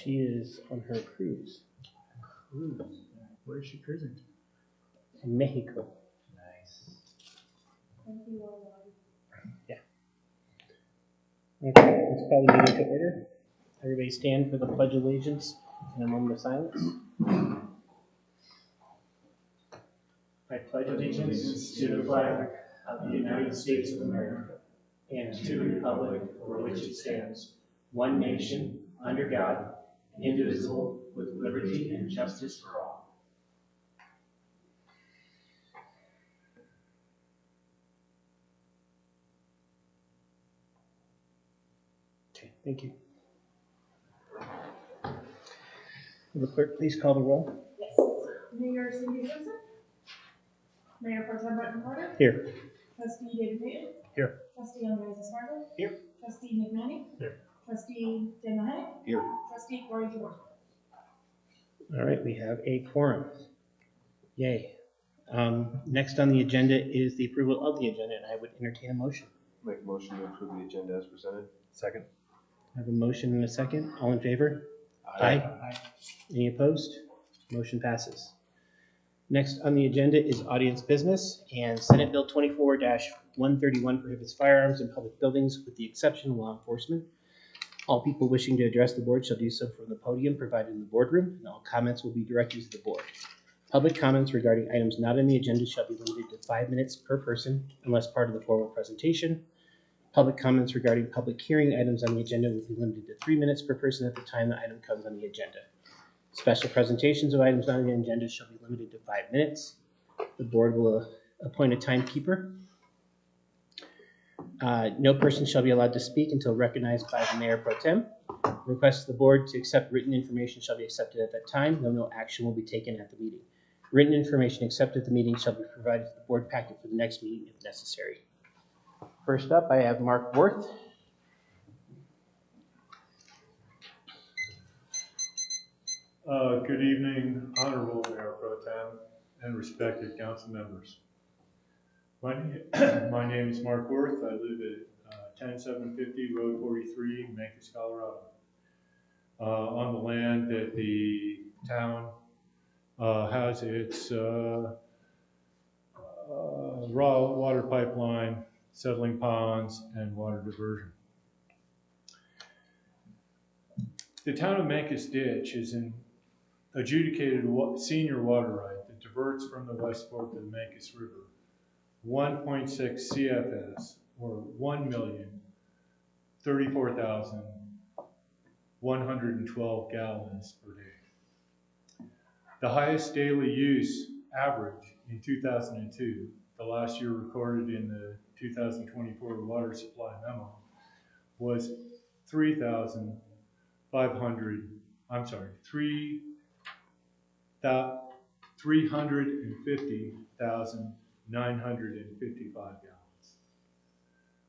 She is on her cruise. Cruise? Where is she cruising? In Mexico. Nice. Yeah. Okay, let's call the meeting to order. Everybody stand for the Pledge of Allegiance and a moment of silence. I pledge allegiance to the flag of the United States of America and to the republic for which it stands, one nation, under God, indivisible, with liberty and justice for all. Okay, thank you. Will the clerk please call the roll? Yes. Mayor Cindy Simpson. Mayor Pro Tem Brenton Porter. Here. Trustee David Payton. Here. Trustee Andres Esparza. Here. Trustee Nick Manning. Here. Trustee Dan Mahoney. Here. Trustee Corey George. All right, we have a quorum. Yay. Next on the agenda is the approval of the agenda, and I would entertain a motion. Make a motion to approve the agenda as presented. Second. I have a motion and a second. All in favor? Aye. Any opposed? Motion passes. Next on the agenda is audience business, and Senate Bill 24-131 prohibits firearms in public buildings with the exception of law enforcement. All people wishing to address the board shall do so from the podium provided in the boardroom, and all comments will be directed to the board. Public comments regarding items not on the agenda shall be limited to 5 minutes per person unless part of the formal presentation. Public comments regarding public hearing items on the agenda will be limited to 3 minutes per person at the time the item comes on the agenda. Special presentations of items on the agenda shall be limited to 5 minutes. The board will appoint a timekeeper. No person shall be allowed to speak until recognized by the Mayor Pro Tem. Requests of the board to accept written information shall be accepted at that time, though no action will be taken at the meeting. Written information accepted at the meeting shall be provided to the board packet for the next meeting if necessary. First up, I have Mark Worth. Good evening, Honorable Mayor Pro Tem and respected council members. My name is Mark Worth. I live at 10750 Road 43, Memphis, Colorado. On the land that the town has its raw water pipeline, settling ponds, and water diversion. The town of Memphis Ditch is an adjudicated senior water right that diverts from the West Fork of the Memphis River 1.6 CFS, or 1,034,112 gallons per day. The highest daily use average in 2002, the last year recorded in the 2024 water supply memo, was 350,955 gallons.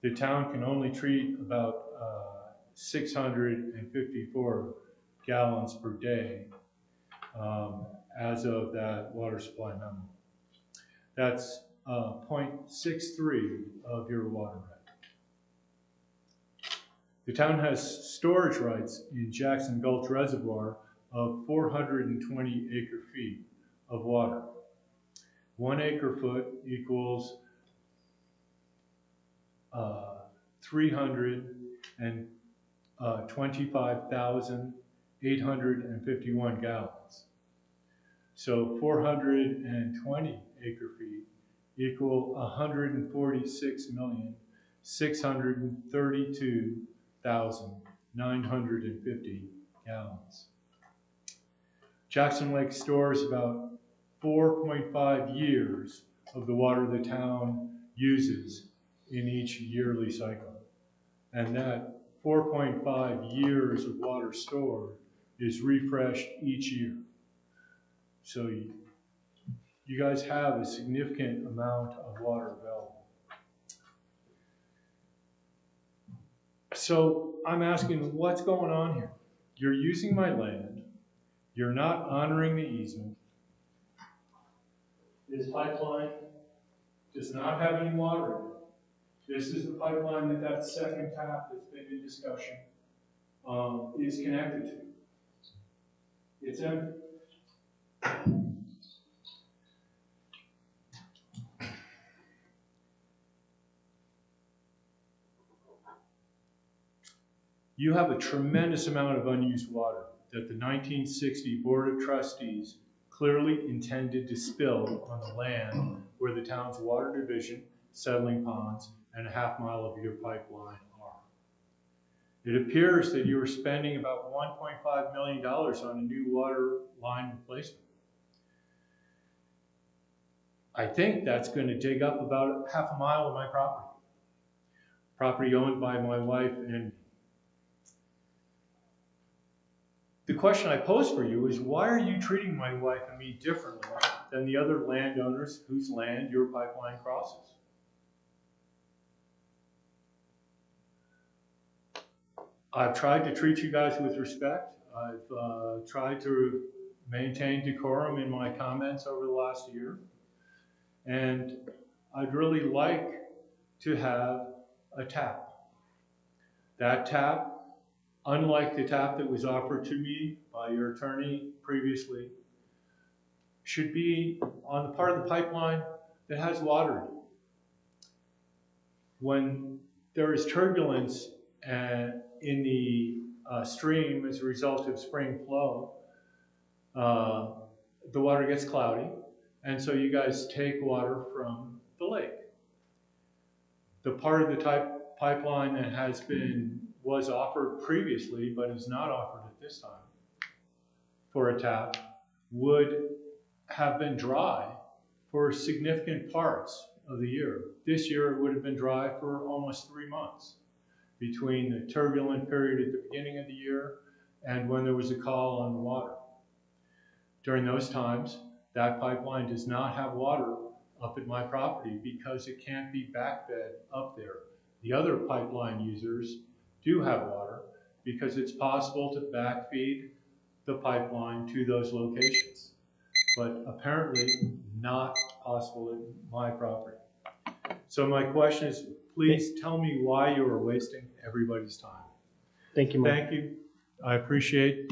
The town can only treat about 654 gallons per day as of that water supply memo. That's 0.63 of your water right. The town has storage rights in Jackson Gulch Reservoir of 420 acre feet of water. 1 acre foot equals 325,851 gallons. So 420 acre feet equal 146,632,950 gallons. Jackson Lake stores about 4.5 years of the water the town uses in each yearly cycle. And that 4.5 years of water stored is refreshed each year. So you guys have a significant amount of water available. So I'm asking, what's going on here? You're using my land. You're not honoring the easement. This pipeline does not have any water in it. This is the pipeline that second tap that's been in discussion is connected to. It's empty. You have a tremendous amount of unused water that the 1960 Board of Trustees clearly intended to spill on the land where the town's water division, settling ponds, and a half mile of your pipeline are. It appears that you are spending about $1.5 million on a new water line replacement. I think that's going to dig up about half a mile of my property owned by my wife and me. The question I pose for you is, why are you treating my wife and me differently than the other landowners whose land your pipeline crosses? I've tried to treat you guys with respect. I've tried to maintain decorum in my comments over the last year. And I'd really like to have a tap. That tap, unlike the tap that was offered to me by your attorney previously, should be on the part of the pipeline that has water in it. When there is turbulence in the stream as a result of spring flow, the water gets cloudy, and so you guys take water from the lake. The part of the pipeline that was offered previously, but is not offered at this time for a tap, would have been dry for significant parts of the year. This year it would have been dry for almost 3 months between the turbulent period at the beginning of the year and when there was a call on the water. During those times, that pipeline does not have water up at my property because it can't be backfed up there. The other pipeline users do have water because it's possible to backfeed the pipeline to those locations, but apparently not possible at my property. So my question is, please tell me why you are wasting everybody's time. Thank you, Mark. Thank you. I appreciate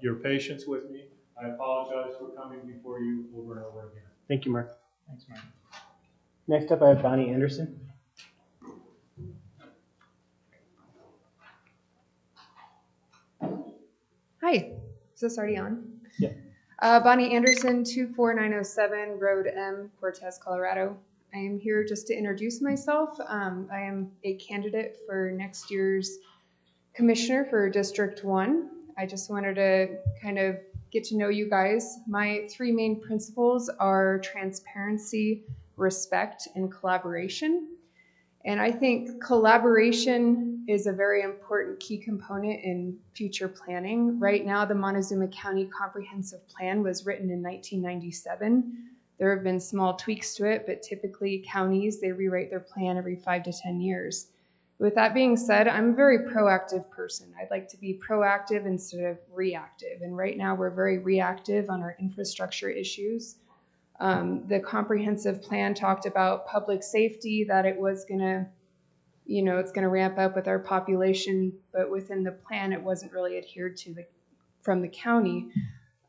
your patience with me. I apologize for coming before you over and over again. Thank you, Mark. Thanks, Mark. Next up, I have Bonnie Anderson. Hi, is this already on? Yeah. Bonnie Anderson, 24907 Road M, Cortez, Colorado. I am here just to introduce myself. I am a candidate for next year's commissioner for District 1. I just wanted to kind of get to know you guys. My 3 main principles are transparency, respect, and collaboration. And I think collaboration is a very important key component in future planning. Right now, the Montezuma County Comprehensive Plan was written in 1997. There have been small tweaks to it, but typically counties, they rewrite their plan every 5 to 10 years. With that being said, I'm a very proactive person. I'd like to be proactive instead of reactive. And right now we're very reactive on our infrastructure issues. The comprehensive plan talked about public safety, that it was gonna, it's gonna ramp up with our population, but within the plan, it wasn't really adhered to from the county.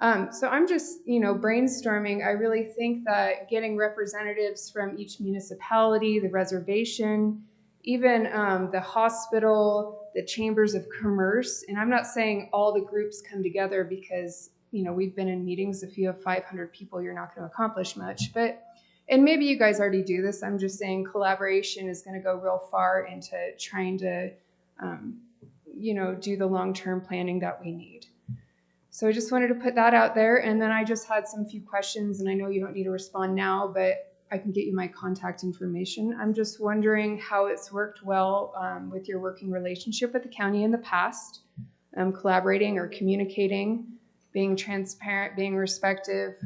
So I'm just, brainstorming. I really think that getting representatives from each municipality, the reservation, even the hospital, the chambers of commerce, and I'm not saying all the groups come together because, we've been in meetings. If you have 500 people, you're not going to accomplish much. And maybe you guys already do this. I'm just saying collaboration is going to go real far into trying to, do the long-term planning that we need. So I just wanted to put that out there. And then I just had some few questions, and I know you don't need to respond now, but I can get you my contact information. I'm just wondering how it's worked well with your working relationship with the county in the past, collaborating or communicating, being transparent, being respectful.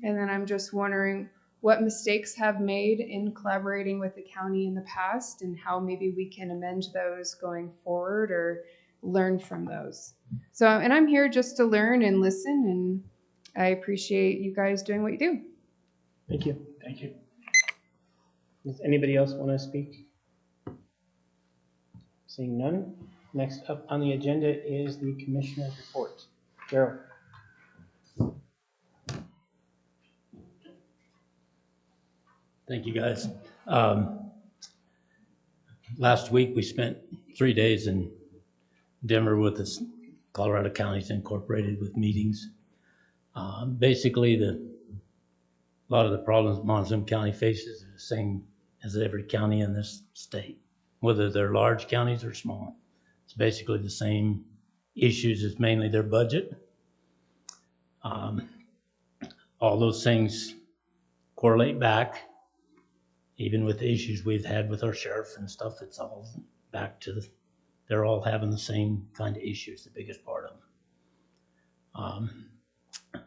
And then I'm just wondering what mistakes have made in collaborating with the county in the past and how maybe we can amend those going forward or learn from those. So, and I'm here just to learn and listen, and I appreciate you guys doing what you do. Thank you. Thank you. Does anybody else want to speak? Seeing none. Next up on the agenda is the commissioner's report. Gerald. Thank you, guys. Last week, we spent 3 days in Denver with the Colorado Counties Incorporated with meetings. Basically, a lot of the problems Montezuma County faces are the same as every county in this state, whether they're large counties or small. It's basically the same issues. It's mainly their budget. All those things correlate back. Even with the issues we've had with our sheriff and stuff, it's all back to they're all having the same kind of issues, the biggest part of them.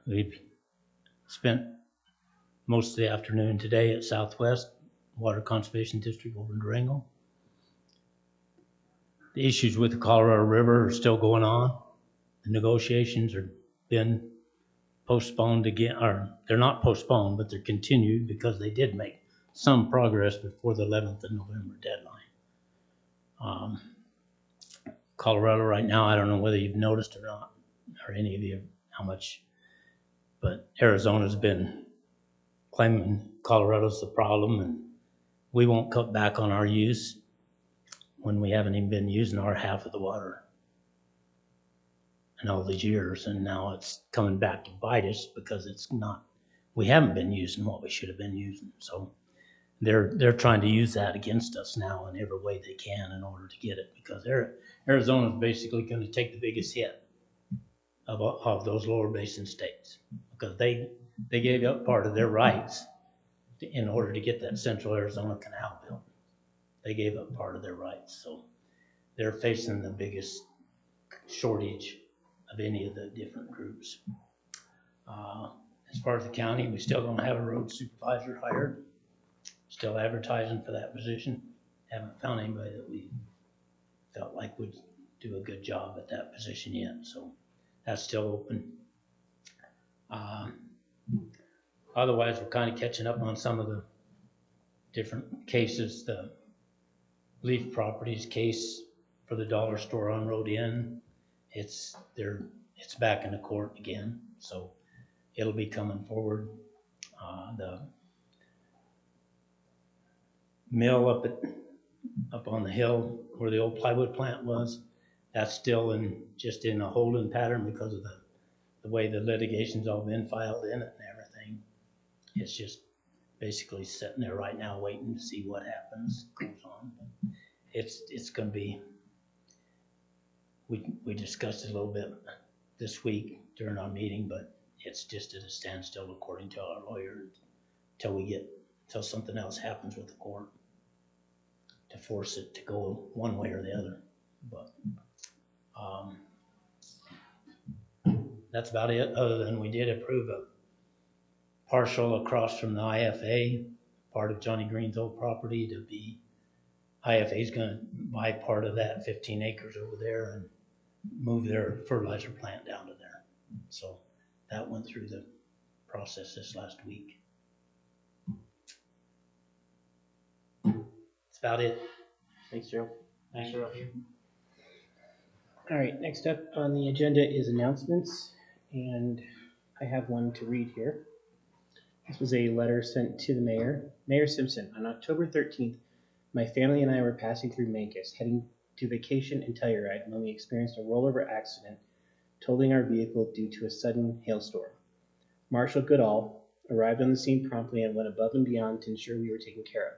We've spent most of the afternoon today at Southwest Water Conservation District over in Durango. The issues with the Colorado River are still going on. The negotiations are been postponed again, or they're not postponed, but they're continued because they did make some progress before the 11th of November deadline. Colorado right now, I don't know whether you've noticed or not, or any of you, how much, but Arizona's been claiming Colorado's the problem and we won't cut back on our use when we haven't even been using our half of the water in all these years, and now it's coming back to bite us because we haven't been using what we should have been using. So they're trying to use that against us now in every way they can in order to get it, because Arizona's basically going to take the biggest hit of those lower basin states, because they gave up part of their rights in order to get that Central Arizona Canal built. They gave up part of their rights, so they're facing the biggest shortage of any of the different groups. As far as the county, we still don't have a road supervisor hired. Still advertising for that position. Haven't found anybody that we felt like would do a good job at that position yet, so that's still open. Otherwise, we're kind of catching up on some of the different cases. The Leaf Properties case for the dollar store on Road Inn, it's back in the court again, so it'll be coming forward. The mill up on the hill where the old plywood plant was, that's still just in a holding pattern because of the way the litigation's all been filed in it and everything. It's just basically sitting there right now waiting to see what happens, goes on. But it's going to be, we discussed it a little bit this week during our meeting, but it's just at a standstill according to our lawyer until something else happens with the court to force it to go one way or the other. But that's about it, other than we did approve a partial across from the IFA, part of Johnny Green's old property to be, IFA's gonna buy part of that 15 acres over there and move their fertilizer plant down to there. So that went through the process this last week. That's about it. Thanks, Gerald. Thanks, Gerald. All right, next up on the agenda is announcements, and I have one to read here. This was a letter sent to the mayor. Mayor Simpson, on October 13th, my family and I were passing through Mancos, heading to vacation and Telluride when we experienced a rollover accident, totaling our vehicle due to a sudden hailstorm. Marshal Goodall arrived on the scene promptly and went above and beyond to ensure we were taken care of.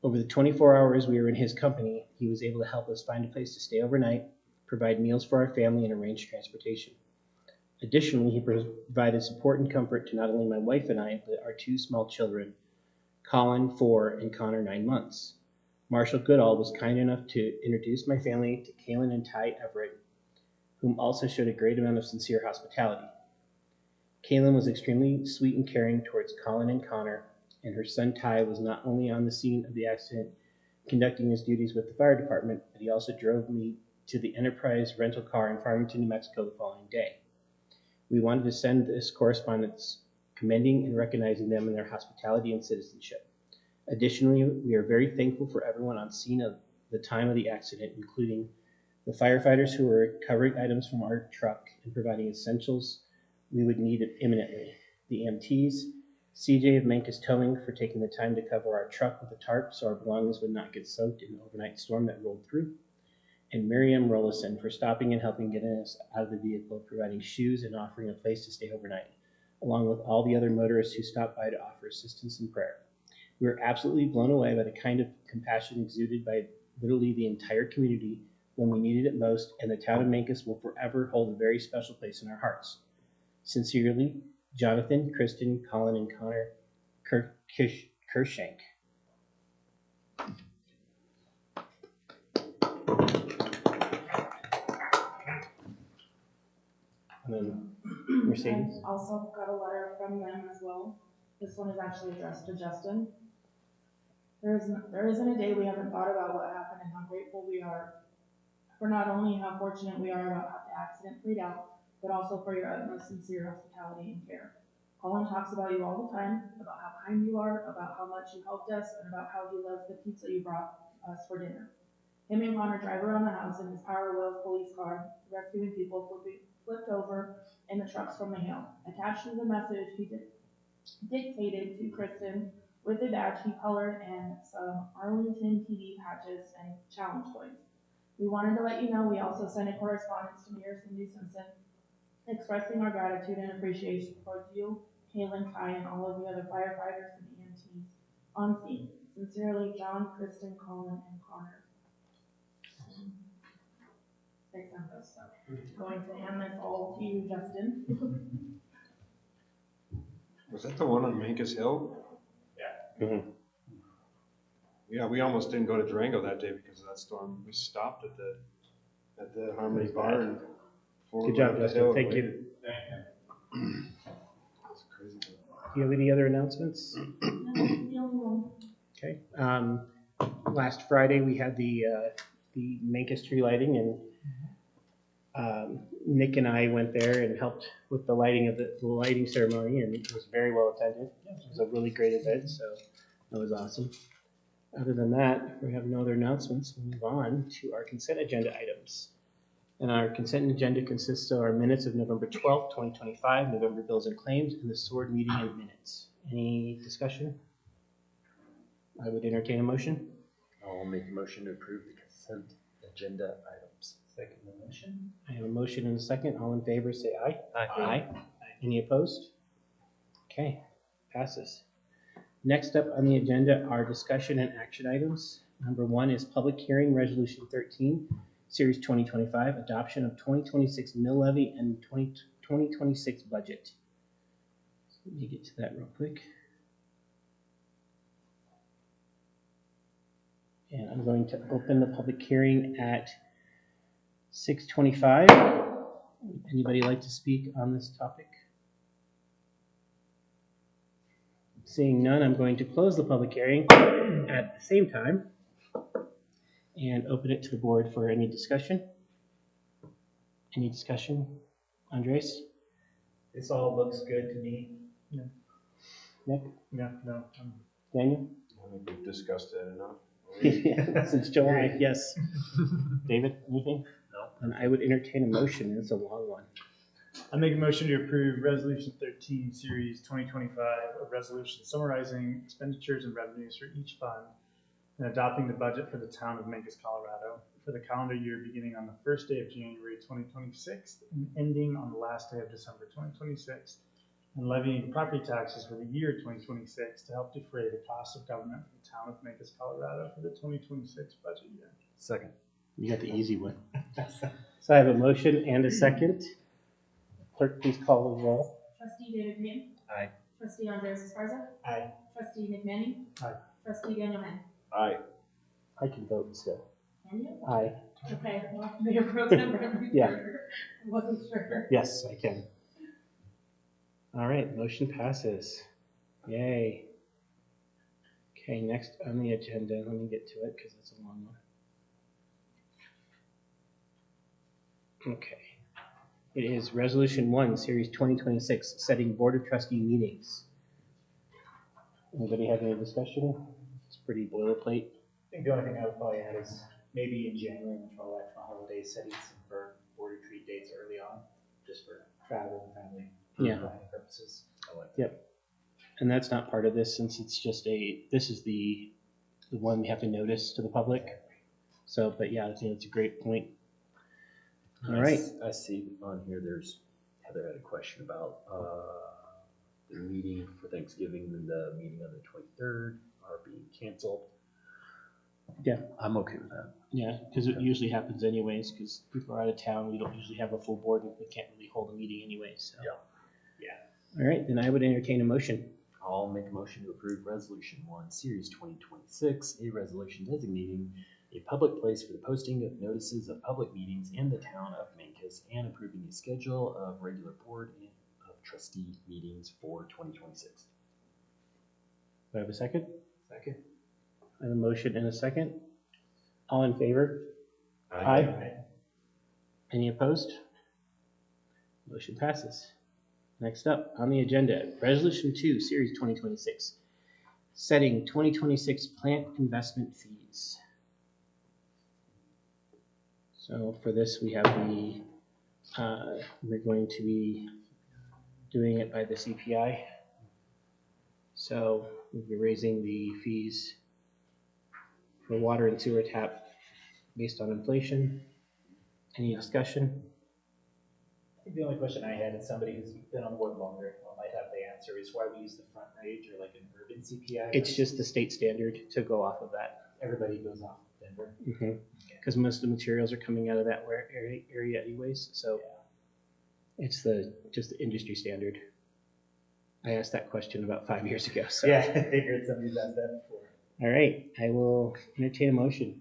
Over the 24 hours we were in his company, he was able to help us find a place to stay overnight, provide meals for our family, and arrange transportation. Additionally, he provided support and comfort to not only my wife and I, but our 2 small children, Colin, 4, and Connor, 9 months. Marshall Goodall was kind enough to introduce my family to Kaylin and Ty Everett, whom also showed a great amount of sincere hospitality. Kaylin was extremely sweet and caring towards Colin and Connor, and her son Ty was not only on the scene of the accident conducting his duties with the fire department, but he also drove me to the Enterprise rental car in Farmington, New Mexico the following day. We wanted to send this correspondence commending and recognizing them in their hospitality and citizenship. Additionally, we are very thankful for everyone on scene at the time of the accident, including the firefighters who were recovering items from our truck and providing essentials we would need imminently, the EMTs, CJ of Mancus Towing for taking the time to cover our truck with a tarp so our belongings would not get soaked in the overnight storm that rolled through, and Miriam Rollison for stopping and helping get us out of the vehicle, providing shoes and offering a place to stay overnight, along with all the other motorists who stopped by to offer assistance and prayer. We were absolutely blown away by the kind of compassion exuded by literally the entire community when we needed it most, and the town of Mancus will forever hold a very special place in our hearts. Sincerely, Jonathan, Kristen, Colin, and Connor Kershank. And then Mercedes. I also got a letter from them as well. This one is actually addressed to Justin. There isn't a day we haven't thought about what happened and how grateful we are for not only how fortunate we are about how the accident played out, but also for your utmost sincere hospitality and care. Colin talks about you all the time, about how kind you are, about how much you helped us, and about how he loves the pizza you brought us for dinner. Him and Connor drive around the house in his Power Wheels police car, rescuing people flipped over in the trucks from the hail. Attached to the message he dictated to Kristen with a badge he colored and some Arlington PD patches and challenge coins. We wanted to let you know we also sent a correspondence to Mayor Cindy Simpson expressing our gratitude and appreciation towards you, Kaylin, Ty, and all of the other firefighters and EMTs on scene. Sincerely, John, Kristen, Colin, and Connor. They sent us, so going to hand this all to you, Justin. Was that the one on Mancus Hill? Yeah. Mm-hmm. Yeah, we almost didn't go to Durango that day because of that storm. We stopped at the Harmony Barn. Good job, Justin. Thank you. That's crazy. Do you have any other announcements? No. Okay. Last Friday we had the Mancus tree lighting, and Nick and I went there and helped with the lighting of the lighting ceremony, and it was very well attended. It was a really great event, so that was awesome. Other than that, we have no other announcements. We'll move on to our consent agenda items. And our consent agenda consists of our minutes of November 12th, 2025, November bills and claims, and the SWORD meeting and minutes. Any discussion? I would entertain a motion. I'll make a motion to approve the consent agenda items. Second the motion. I have a motion and a second. All in favor, say aye. Aye. Any opposed? Okay, passes. Next up on the agenda are discussion and action items. Number 1 is public hearing resolution 13, series 2025, adoption of 2026 mill levy and 2026 budget. So let me get to that real quick. And I'm going to open the public hearing at 6:25. Anybody like to speak on this topic? Seeing none, I'm going to close the public hearing at the same time and open it to the board for any discussion. Any discussion? Andres? This all looks good to me. Nick? Yeah, no. Daniel? I think we've discussed it enough. Yeah, since July, yes. David, anything? No. And I would entertain a motion. It's a long one. I make a motion to approve Resolution 13, Series 2025, a resolution summarizing expenditures and revenues for each fund and adopting the budget for the town of Mancus, Colorado for the calendar year beginning on the first day of January 2026 and ending on the last day of December 2026, and levying property taxes for the year 2026 to help defray the cost of government for the town of Mancus, Colorado for the 2026 budget year. Second. You got the easy one. So I have a motion and a second. Clerk, please call the roll. Trustee David Payne. Aye. Trustee Andres Esparza. Aye. Trustee McManning. Aye. Trustee Daniel Mann. Aye. I can vote still. Can you? Aye. Okay, well, Mayor Pro Tem Bradley Yeah. Porter. Wasn't sure. Yes, I can. All right, motion passes. Yay. Okay, next on the agenda, let me get to it because it's a long one. Okay. It is Resolution 1, Series 2026, setting Board of Trustee meetings. Anybody have any discussion? It's pretty boilerplate. I think the only thing I would probably add is maybe in January, when we're election holidays, setting some for board retreat dates early on, just for travel and family planning purposes. I like that. Yep. And that's not part of this since it's just this is the one we have to notice to the public. So, but yeah, I think it's a great point. All right. I see on here, Heather had a question about the meeting for Thanksgiving and the meeting on the 23rd are being canceled. Yeah. I'm okay with that. Yeah, because it usually happens anyways, because people are out of town. We don't usually have a full board and we can't really hold a meeting anyways. So. Yeah. All right, then I would entertain a motion. I'll make a motion to approve Resolution 1, Series 2026, a resolution designating a public place for the posting of notices of public meetings in the town of Mancos and approving a schedule of regular board and of trustee meetings for 2026. Do I have a second? Second. I have a motion and a second. All in favor? Any opposed? Motion passes. Next up on the agenda, Resolution 2, Series 2026, setting 2026 plant investment fees. So for this, we have we're going to be doing it by the CPI. So we'll be raising the fees for water and sewer tap based on inflation. Any discussion? I think the only question I had is somebody who's been on board longer might have the answer is why we use the front rate or like an urban CPI. It's just the state standard to go off of that. Everybody goes off Denver. Because most of the materials are coming out of that area anyways, so it's just the industry standard. I asked that question about 5 years ago. So. Yeah, I figured somebody's asked that before. All right, I will entertain a motion.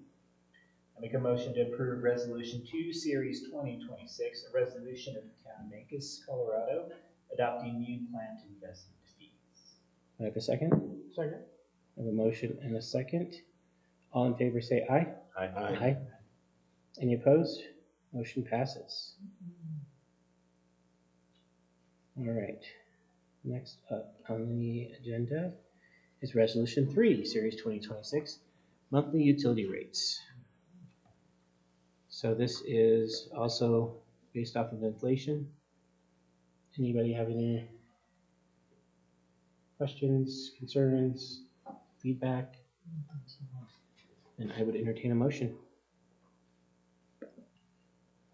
I make a motion to approve Resolution 2, Series 2026, a resolution of the town of Mancos, Colorado, adopting new plant investment fees. I have a second. Second. I have a motion and a second. All in favor say aye. Aye. Any opposed? Motion passes. All right. Next up on the agenda is Resolution 3, Series 2026, monthly utility rates. So this is also based off of inflation. Anybody have any questions, concerns, feedback? And I would entertain a motion.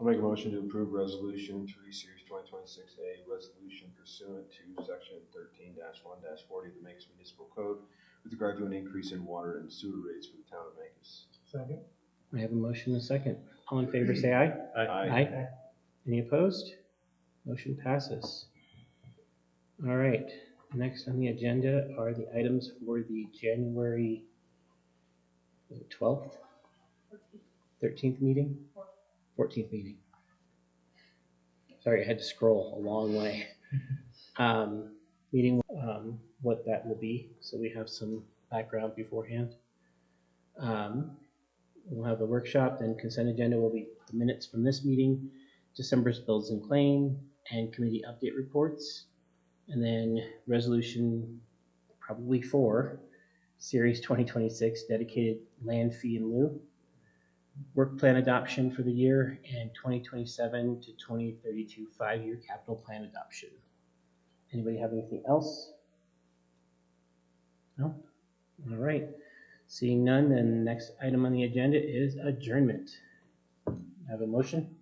I'll make a motion to approve Resolution 3, Series 2026, a resolution pursuant to Section 13-1-40 of the Mancos Municipal Code with regard to an increase in water and sewer rates for the town of Mancos. Second. I have a motion and a second. All in favor say aye. Aye. Any opposed? Motion passes. All right. Next on the agenda are the items for the January 12th, 13th meeting, 14th meeting. Sorry, I had to scroll a long way. Meeting, what that will be, so we have some background beforehand. We'll have a workshop, then consent agenda will be the minutes from this meeting, December's bills and claim, and committee update reports. And then resolution probably 4, Series 2026, dedicated land fee in lieu, work plan adoption for the year, and 2027 to 2032 5-year capital plan adoption. Anybody have anything else? No? All right. Seeing none, then the next item on the agenda is adjournment. I have a motion?